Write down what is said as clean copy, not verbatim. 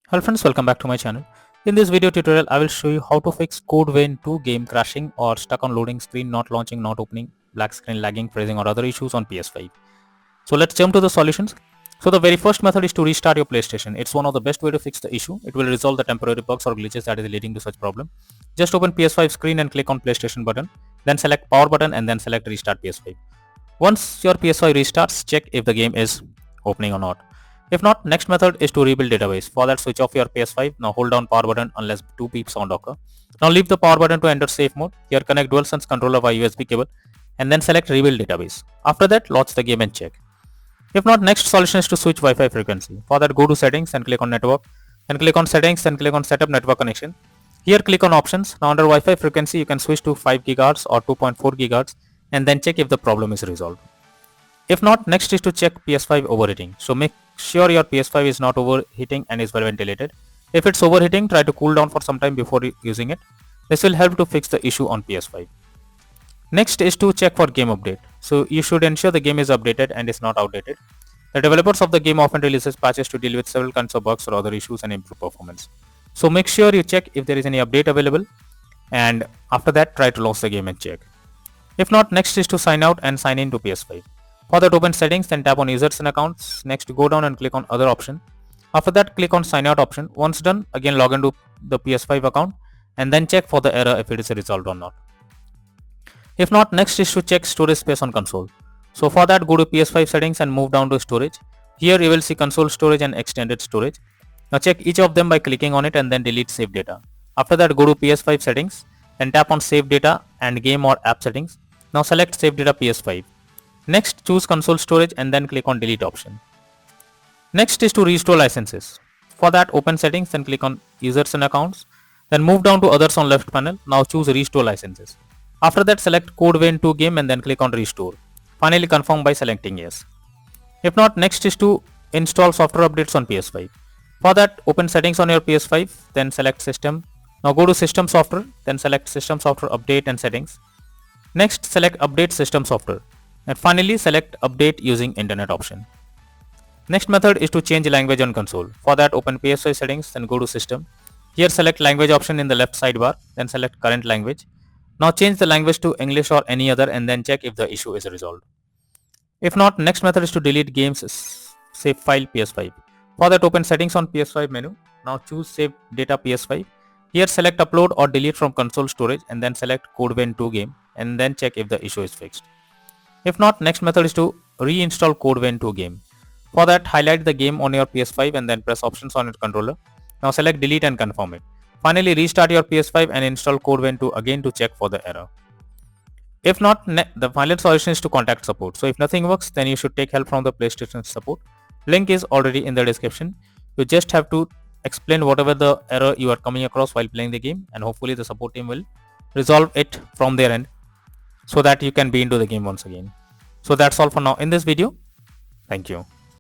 Hello friends, welcome back to my channel. In this video tutorial, I will show you how to fix Code Vein 2 game crashing or stuck on loading screen, not launching, not opening, black screen lagging, freezing or other issues on PS5. So let's jump to the solutions. So the very first method is to restart your PlayStation. It's one of the best way to fix the issue. It will resolve the temporary bugs or glitches that is leading to such problem. Just open PS5 screen and click on PlayStation button, then select power button and then select restart PS5. Once your PS5 restarts, check if the game is opening or not. If not, next method is to rebuild database. For that, switch off your PS5. Now hold down power button unless 2 beep sound occur. Now leave the power button to enter safe mode. Here connect DualSense controller via USB cable and then select rebuild database. After that, launch the game and check. If not, next solution is to switch Wi-Fi frequency. For that, go to settings and click on network. Then click on settings and click on setup network connection. Here click on options. Now under Wi-Fi frequency, you can switch to 5 GHz or 2.4 GHz and then check if the problem is resolved. If not, next is to check PS5 overheating. So make sure your PS5 is not overheating and is well ventilated. If it's overheating, try to cool down for some time before using it. This will help to fix the issue on PS5. Next is to check for game update. So you should ensure the game is updated and is not outdated. The developers of the game often releases patches to deal with several kinds of bugs or other issues and improve performance. So make sure you check if there is any update available, and after that try to launch the game and check. If not, next is to sign out and sign in to PS5. For that, open settings, then tap on users and accounts. Next, go down and click on other option. After that, click on sign out option. Once done, again log into the PS5 account and then check for the error if it is resolved or not. If not, next is to check storage space on console. So for that, go to PS5 settings and move down to storage. Here you will see console storage and extended storage. Now check each of them by clicking on it and then delete save data. After that, go to PS5 settings and tap on save data and game or app settings. Now select save data PS5. Next, choose console storage and then click on delete option. Next is to restore licenses. For that, open settings and click on users and accounts. Then move down to others on left panel. Now choose restore licenses. After that, select Code Vein 2 game and then click on restore. Finally confirm by selecting yes. If not, next is to install software updates on PS5. For that, open settings on your PS5, then select system. Now go to system software, then select system software update and settings. Next, select update system software. And finally, select update using internet option. Next method is to change language on console. For that, open PS5 settings, then go to system. Here select language option in the left sidebar, then select current language. Now change the language to English or any other and then check if the issue is resolved. If not, next method is to delete games save file PS5. For that, open settings on PS5 menu. Now choose save data PS5. Here select upload or delete from console storage and then select Code Vein 2 game and then check if the issue is fixed. If not, next method is to reinstall Code Vein 2 game. For that, highlight the game on your PS5 and then press options on your controller. Now select delete and confirm it. Finally, restart your PS5 and install Code Vein 2 again to check for the error. If not, the final solution is to contact support. So if nothing works, then you should take help from the PlayStation support. Link is already in the description. You just have to explain whatever the error you are coming across while playing the game, and hopefully the support team will resolve it from their end, so that you can be into the game once again. So that's all for now in this video. Thank you.